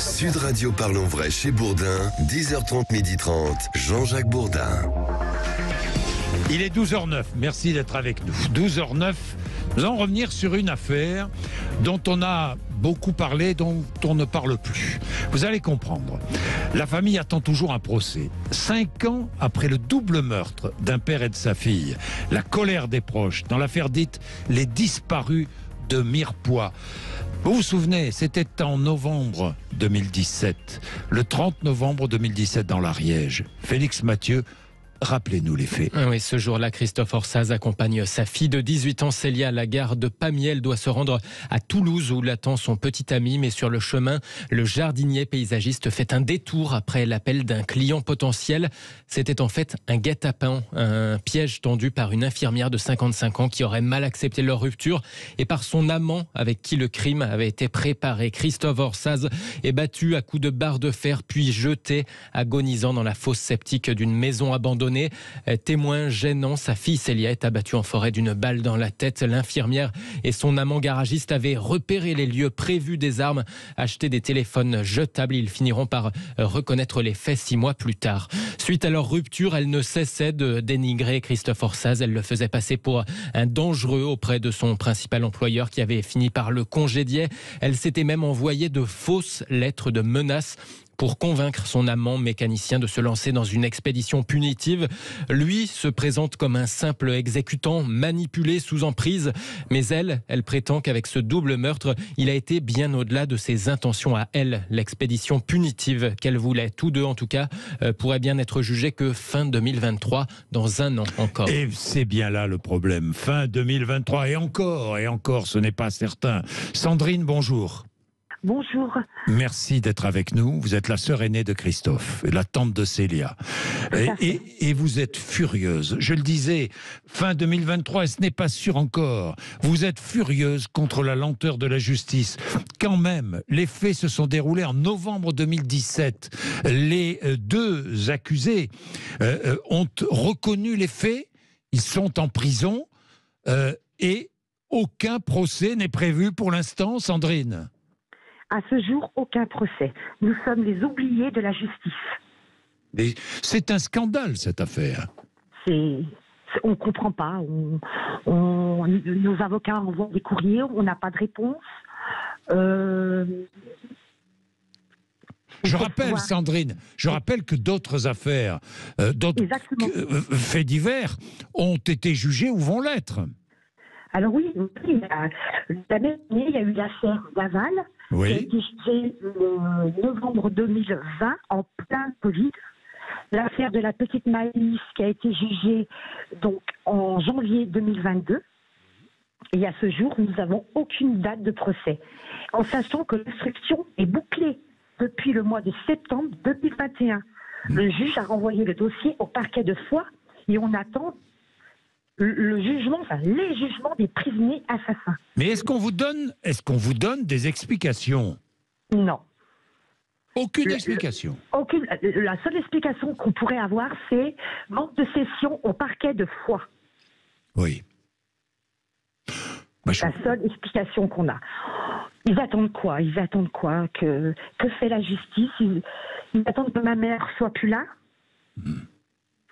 Sud Radio Parlons Vrai chez Bourdin, 10h30, 12h30, Jean-Jacques Bourdin. Il est 12h09, merci d'être avec nous. 12h09, nous allons revenir sur une affaire dont on a beaucoup parlé, dont on ne parle plus. Vous allez comprendre. La famille attend toujours un procès. 5 ans après le double meurtre d'un père et de sa fille. La colère des proches dans l'affaire dite Les Disparus de Mirepoix. Vous vous souvenez, c'était en novembre 2017. Le 30 novembre 2017 dans l'Ariège. Félix Mathieu, rappelez-nous les faits. Oui, ce jour-là, Christophe Orsaz accompagne sa fille de 18 ans, Célia, à la gare de Pamiers. Elle doit se rendre à Toulouse où l'attend son petit ami. Mais sur le chemin, le jardinier paysagiste fait un détour après l'appel d'un client potentiel. C'était en fait un guet-apens, un piège tendu par une infirmière de 55 ans qui aurait mal accepté leur rupture et par son amant avec qui le crime avait été préparé. Christophe Orsaz est battu à coups de barre de fer puis jeté agonisant dans la fosse septique d'une maison abandonnée. Témoin gênant, sa fille Célia est abattue en forêt d'une balle dans la tête. L'infirmière et son amant garagiste avaient repéré les lieux, prévu des armes, acheté des téléphones jetables. Ils finiront par reconnaître les faits 6 mois plus tard. Suite à leur rupture, elle ne cessait de dénigrer Christophe Orsaz. Elle le faisait passer pour un dangereux auprès de son principal employeur qui avait fini par le congédier. Elle s'était même envoyé de fausses lettres de menaces pour convaincre son amant mécanicien de se lancer dans une expédition punitive. Lui se présente comme un simple exécutant manipulé sous emprise. Mais elle prétend qu'avec ce double meurtre, il a été bien au-delà de ses intentions à elle. L'expédition punitive qu'elle voulait, tous deux en tout cas, pourrait bien être jugée que fin 2023, dans 1 an encore. Et c'est bien là le problème. Fin 2023 et encore, ce n'est pas certain. Sandrine, bonjour. Bonjour. Merci d'être avec nous. Vous êtes la sœur aînée de Christophe, la tante de Célia. Et vous êtes furieuse. Je le disais, fin 2023, et ce n'est pas sûr encore. Vous êtes furieuse contre la lenteur de la justice. Quand même, les faits se sont déroulés en novembre 2017. Les 2 accusés ont reconnu les faits. Ils sont en prison et aucun procès n'est prévu pour l'instant, Sandrine. À ce jour, aucun procès. Nous sommes les oubliés de la justice. Mais c'est un scandale, cette affaire. On ne comprend pas. Nos avocats envoient des courriers, on n'a pas de réponse. Je rappelle, Sandrine, que d'autres affaires, d'autres faits divers ont été jugés ou vont l'être. Alors oui, l'année dernière, il y a eu l'affaire Daval, qui a été jugée le novembre 2020, en plein Covid. L'affaire de la petite Maïs, qui a été jugée donc en janvier 2022. Et à ce jour, nous n'avons aucune date de procès, en sachant que l'instruction est bouclée depuis le mois de septembre 2021. Le juge a renvoyé le dossier au parquet de Foix et on attend les jugements des prisonniers assassins. Mais est-ce qu'on vous donne des explications? Non. Aucune explication. Aucune. La seule explication qu'on pourrait avoir, c'est manque de session au parquet de Foix. Oui. La seule explication qu'on a. Ils attendent quoi? Que fait la justice? Ils attendent que ma mère soit plus là?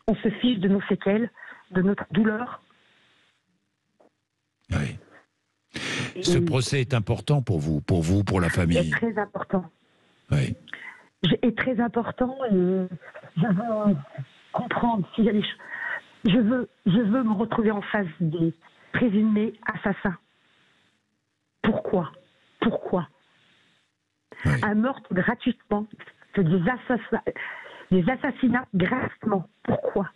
On se fiche de nos séquelles, de notre douleur. Oui. Ce procès est important pour vous, pour la famille. C'est très important. Oui. Est très important et je veux comprendre s'il y a des choses. Je veux me retrouver en face des présumés assassins. Pourquoi Oui. Un meurtre gratuitement, des assassinats gratuitement. Pourquoi?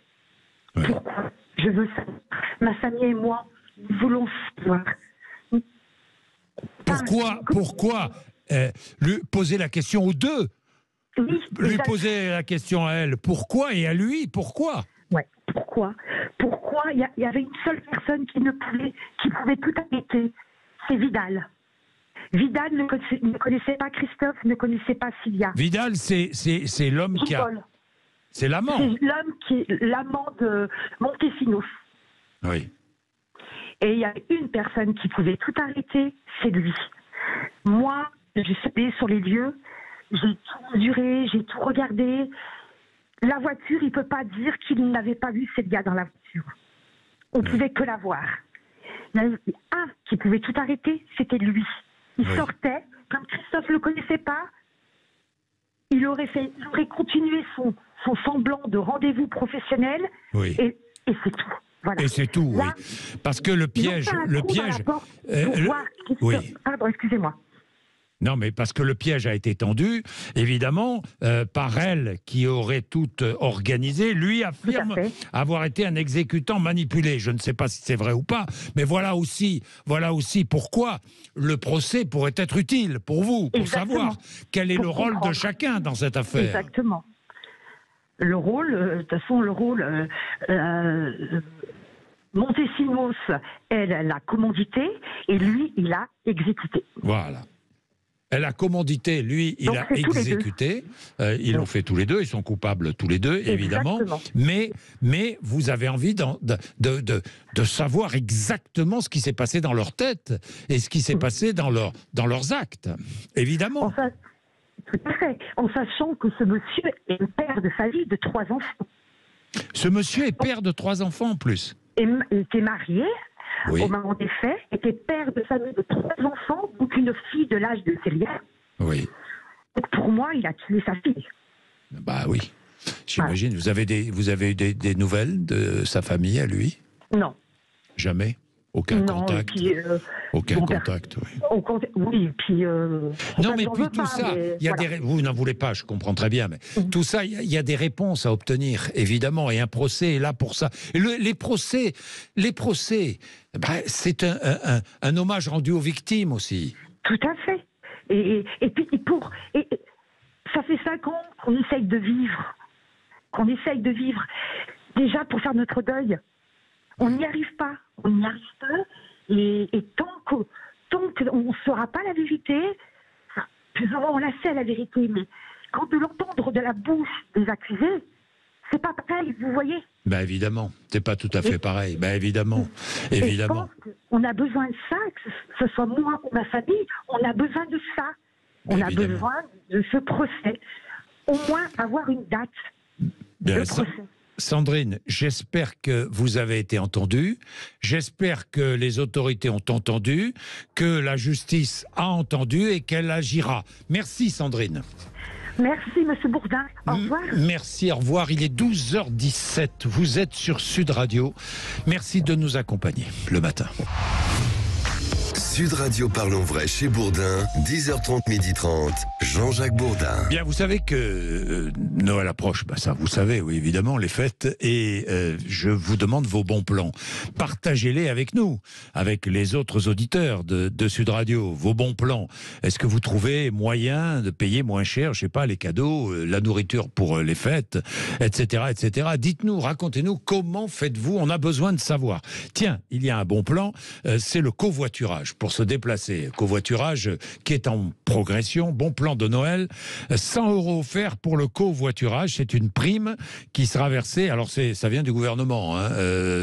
Oui. Pourquoi? Je veux savoir. Ma famille et moi, nous voulons savoir. Pourquoi lui poser la question aux deux? Oui, lui poser la question à elle. Pourquoi? Et à lui, pourquoi? Ouais. Pourquoi il y avait une seule personne qui pouvait tout arrêter, c'est Vidal. Vidal ne connaissait pas Christophe, ne connaissait pas Célia. Vidal, c'est l'homme qui a... C'est l'amant. C'est l'homme qui est l'amant de Montesinos. Oui. Et il y a une personne qui pouvait tout arrêter, c'est lui. Moi, je suis allée sur les lieux, tout mesuré, j'ai tout regardé. La voiture, il ne peut pas dire qu'il n'avait pas vu cette gars dans la voiture. On ne pouvait que la voir. Il y en avait un qui pouvait tout arrêter, c'était lui. Il sortait, comme Christophe ne le connaissait pas, il aurait continué son semblant de rendez-vous professionnel, et c'est tout. Voilà. Et c'est tout, là, oui. Parce que le piège... Pardon, excusez-moi. Non, mais parce que le piège a été tendu, évidemment, par elle qui aurait tout organisé. Lui affirme avoir été un exécutant manipulé. Je ne sais pas si c'est vrai ou pas, mais voilà aussi pourquoi le procès pourrait être utile pour vous, pour savoir quel est le rôle de chacun dans cette affaire. Exactement. Le rôle, de toute façon, Montesinos, elle l'a commandité, et lui, il a exécuté. Voilà. Elle a commandité, lui, il a exécuté. Ils l'ont fait tous les deux, ils sont coupables tous les deux, évidemment. Mais vous avez envie de savoir exactement ce qui s'est passé dans leur tête et ce qui s'est passé dans leurs actes, évidemment. Enfin, tout à fait. En sachant que ce monsieur est le père de famille de 3 enfants. Ce monsieur est père de 3 enfants en plus. Il était marié. Au moment des faits, était père de famille de 3 enfants, donc une fille de l'âge de Célia. Oui. Donc pour moi, il a tué sa fille. Bah oui, j'imagine. Voilà. Vous avez eu des nouvelles de sa famille à lui? Non. Jamais? Aucun contact? Aucun contact, oui. Oui, puis... non, mais puis tout ça, vous n'en voulez pas, je comprends très bien, mais tout ça, il y a des réponses à obtenir, évidemment, et un procès est là pour ça. Et les procès, c'est un hommage rendu aux victimes aussi. Tout à fait. Et puis, ça fait 5 ans qu'on essaye de vivre. Déjà, pour faire notre deuil, on n'y arrive pas. Et tant qu'on ne saura pas la vérité, plus ou moins on la sait la vérité, mais quand de l'entendre de la bouche des accusés, c'est pas pareil, vous voyez? Ben évidemment, c'est pas tout à fait pareil. Ben évidemment. Je pense qu'on a besoin de ça, que ce soit moi ou ma famille, on a besoin de ça. On a besoin de ce procès. Au moins avoir une date de procès. Sandrine, j'espère que vous avez été entendue, j'espère que les autorités ont entendu, que la justice a entendu et qu'elle agira. Merci Sandrine. Merci Monsieur Bourdin, au revoir. Merci, au revoir. Il est 12h17, vous êtes sur Sud Radio. Merci de nous accompagner le matin. Sud Radio Parlons Vrai chez Bourdin, 10h30, 12h30, Jean-Jacques Bourdin. Bien, vous savez que Noël approche, ça vous savez, oui, évidemment, les fêtes, et je vous demande vos bons plans. Partagez-les avec nous, avec les autres auditeurs de Sud Radio, vos bons plans. Est-ce que vous trouvez moyen de payer moins cher, je sais pas, les cadeaux, la nourriture pour les fêtes, etc., etc. Dites-nous, racontez-nous, comment faites-vous? On a besoin de savoir. Tiens, il y a un bon plan, c'est le covoiturage. Pour se déplacer. Covoiturage qui est en progression. Bon plan de Noël. 100 € offerts pour le covoiturage. C'est une prime qui sera versée. Alors ça vient du gouvernement,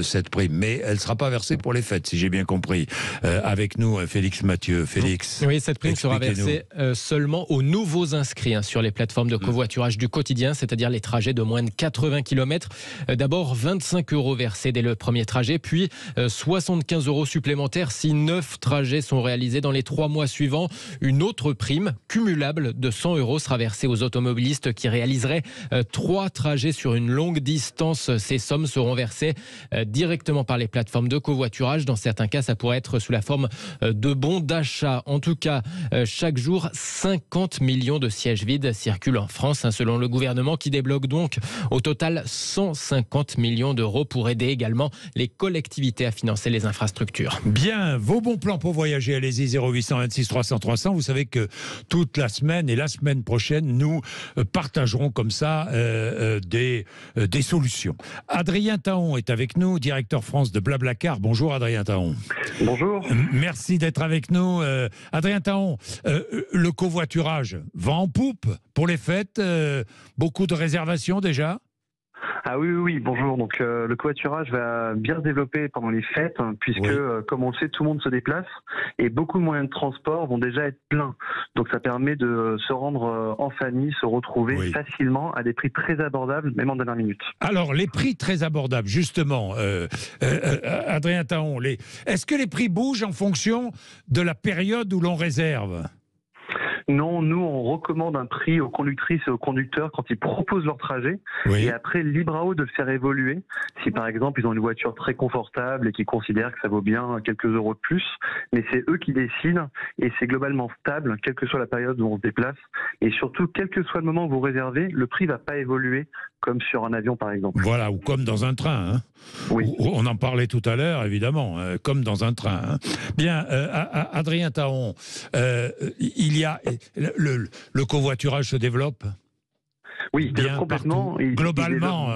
cette prime. Mais elle ne sera pas versée pour les fêtes, si j'ai bien compris. Avec nous, Félix Mathieu. Félix. Oui, cette prime sera versée seulement aux nouveaux inscrits sur les plateformes de covoiturage du quotidien, c'est-à-dire les trajets de moins de 80 km. D'abord, 25 € versés dès le premier trajet, puis 75 € supplémentaires si 9 trajets sont réalisés dans les 3 mois suivants. Une autre prime cumulable de 100 € sera versée aux automobilistes qui réaliseraient 3 trajets sur une longue distance. Ces sommes seront versées directement par les plateformes de covoiturage. Dans certains cas, ça pourrait être sous la forme de bons d'achat. En tout cas, chaque jour, 50 millions de sièges vides circulent en France, selon le gouvernement, qui débloque donc au total 150 millions d'euros pour aider également les collectivités à financer les infrastructures. Bien, vos bons plans pour voyager, allez-y, 0826 300 300. Vous savez que toute la semaine et la semaine prochaine, nous partagerons comme ça des solutions. Adrien Taon est avec nous, directeur France de Blablacar. Bonjour Adrien Taon. Bonjour. Merci d'être avec nous. Adrien Taon, le covoiturage va en poupe pour les fêtes. Beaucoup de réservations déjà? Ah oui, bonjour. Donc le covoiturage va bien se développer pendant les fêtes, puisque comme on le sait, tout le monde se déplace et beaucoup de moyens de transport vont déjà être pleins. Donc ça permet de se rendre en famille, se retrouver facilement à des prix très abordables, même en dernière minute. Alors les prix très abordables, justement, Adrien Taon, est-ce que les prix bougent en fonction de la période où l'on réserve ? Non, nous, on recommande un prix aux conductrices et aux conducteurs quand ils proposent leur trajet. Et après, libre à eux de le faire évoluer. Si, par exemple, ils ont une voiture très confortable et qu'ils considèrent que ça vaut bien quelques euros de plus. Mais c'est eux qui décident et c'est globalement stable, quelle que soit la période où on se déplace. Et surtout, quel que soit le moment où vous réservez, le prix ne va pas évoluer comme sur un avion, par exemple. Voilà, ou comme dans un train. Hein. Oui. On en parlait tout à l'heure, évidemment, comme dans un train. Hein. Bien, Adrien Taon, il y a... Le covoiturage se développe ? Oui, complètement. Globalement.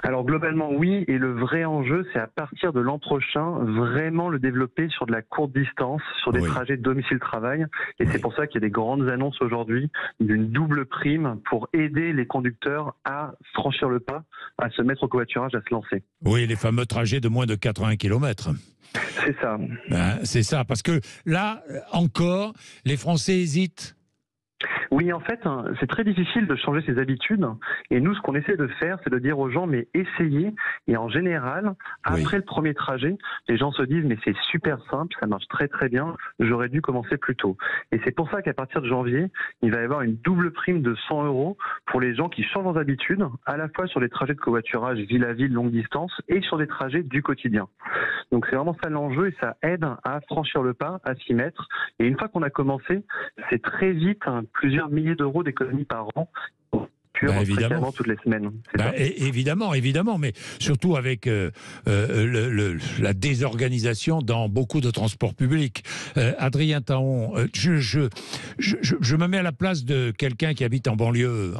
Alors globalement oui, et le vrai enjeu c'est à partir de l'an prochain vraiment le développer sur de la courte distance, sur des trajets domicile-travail, et c'est pour ça qu'il y a des grandes annonces aujourd'hui d'une double prime pour aider les conducteurs à franchir le pas, à se mettre au covoiturage, à se lancer. Oui, les fameux trajets de moins de 80 km. C'est ça. C'est ça, parce que là encore, les Français hésitent. Oui, en fait, c'est très difficile de changer ses habitudes. Et nous, ce qu'on essaie de faire, c'est de dire aux gens, mais essayez. Et en général, après le premier trajet, les gens se disent, mais c'est super simple, ça marche très très bien, j'aurais dû commencer plus tôt. Et c'est pour ça qu'à partir de janvier, il va y avoir une double prime de 100 € pour les gens qui changent leurs habitudes, à la fois sur les trajets de covoiturage ville à ville, longue distance, et sur des trajets du quotidien. Donc c'est vraiment ça l'enjeu, et ça aide à franchir le pas, à s'y mettre. Et une fois qu'on a commencé, c'est très vite plusieurs milliers d'euros d'économies par an. Évidemment, toutes les semaines. Évidemment, mais surtout avec la désorganisation dans beaucoup de transports publics. Adrien Taon, je me mets à la place de quelqu'un qui habite en banlieue,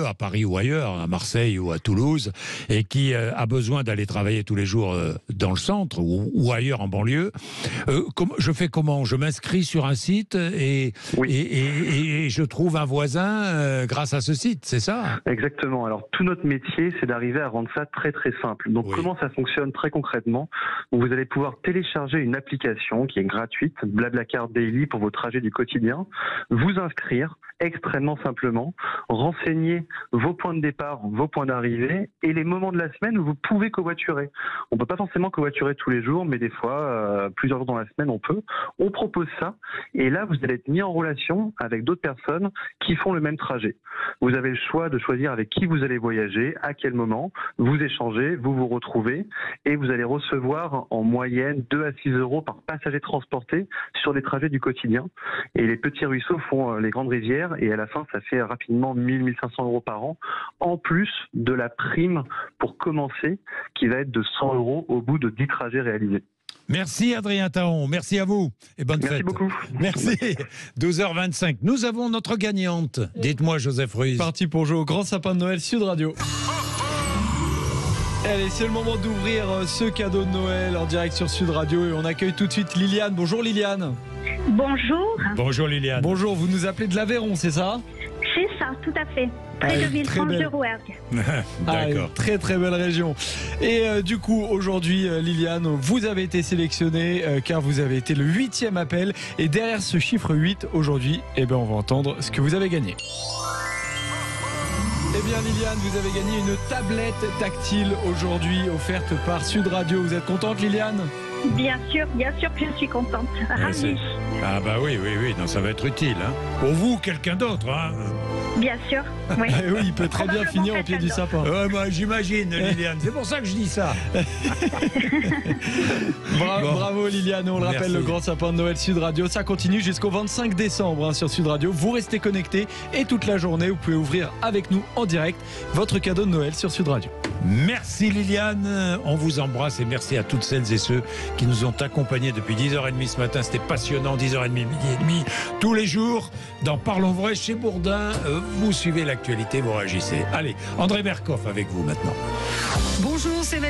à Paris ou ailleurs, à Marseille ou à Toulouse, et qui a besoin d'aller travailler tous les jours dans le centre ou ailleurs en banlieue. Je fais comment ? Je m'inscris sur un site et je trouve un voisin grâce à ce site, c'est ça ? Exactement. Alors tout notre métier, c'est d'arriver à rendre ça très très simple. Donc comment ça fonctionne très concrètement ? Vous allez pouvoir télécharger une application qui est gratuite, Blablacar Daily pour vos trajets du quotidien, vous inscrire extrêmement simplement, renseigner vos points de départ, vos points d'arrivée et les moments de la semaine où vous pouvez covoiturer. On peut pas forcément covoiturer tous les jours, mais des fois, plusieurs jours dans la semaine, on peut. On propose ça et là, vous allez être mis en relation avec d'autres personnes qui font le même trajet. Vous avez le choix de choisir avec qui vous allez voyager, à quel moment, vous échangez, vous vous retrouvez et vous allez recevoir en moyenne 2 à 6 € par passager transporté sur les trajets du quotidien. Et les petits ruisseaux font les grandes rivières et à la fin, ça fait rapidement 1 500 € par an, en plus de la prime pour commencer qui va être de 100 € au bout de 10 trajets réalisés. Merci Adrien Taon, merci à vous et bonne fête. Merci beaucoup. Merci. 12h25, nous avons notre gagnante. Dites-moi Joseph Ruiz. Parti pour jouer au grand sapin de Noël Sud Radio. Allez, c'est le moment d'ouvrir ce cadeau de Noël en direct sur Sud Radio et on accueille tout de suite Liliane. Bonjour Liliane. Bonjour. Bonjour Liliane. Bonjour, vous nous appelez de l'Aveyron, c'est ça ? C'est ça, tout à fait. Près de Villefranche-de-Rouergue. D'accord. Très très belle région. Et du coup, aujourd'hui, Liliane, vous avez été sélectionnée car vous avez été le 8e appel. Et derrière ce chiffre 8, aujourd'hui, on va entendre ce que vous avez gagné. Eh bien Liliane, vous avez gagné une tablette tactile aujourd'hui offerte par Sud Radio. Vous êtes contente Liliane ? Bien sûr que je suis contente. Ravie. Ah bah oui, non, ça va être utile. Hein. Pour vous ou quelqu'un d'autre. Hein. Bien sûr, oui. Oui, il peut très bien finir au pied du sapin. J'imagine Liliane, c'est pour ça que je dis ça. Bravo Liliane, on le rappelle, le grand sapin de Noël Sud Radio, ça continue jusqu'au 25 décembre sur Sud Radio. Vous restez connectés et toute la journée, vous pouvez ouvrir avec nous en direct votre cadeau de Noël sur Sud Radio. Merci Liliane, on vous embrasse et merci à toutes celles et ceux qui nous ont accompagnés depuis 10h30 ce matin. C'était passionnant, 10h30, midi et demi, tous les jours dans Parlons Vrai chez Bourdin. Vous suivez l'actualité, vous réagissez. Allez, André Berkoff avec vous maintenant. Bonjour, c'est Valérie.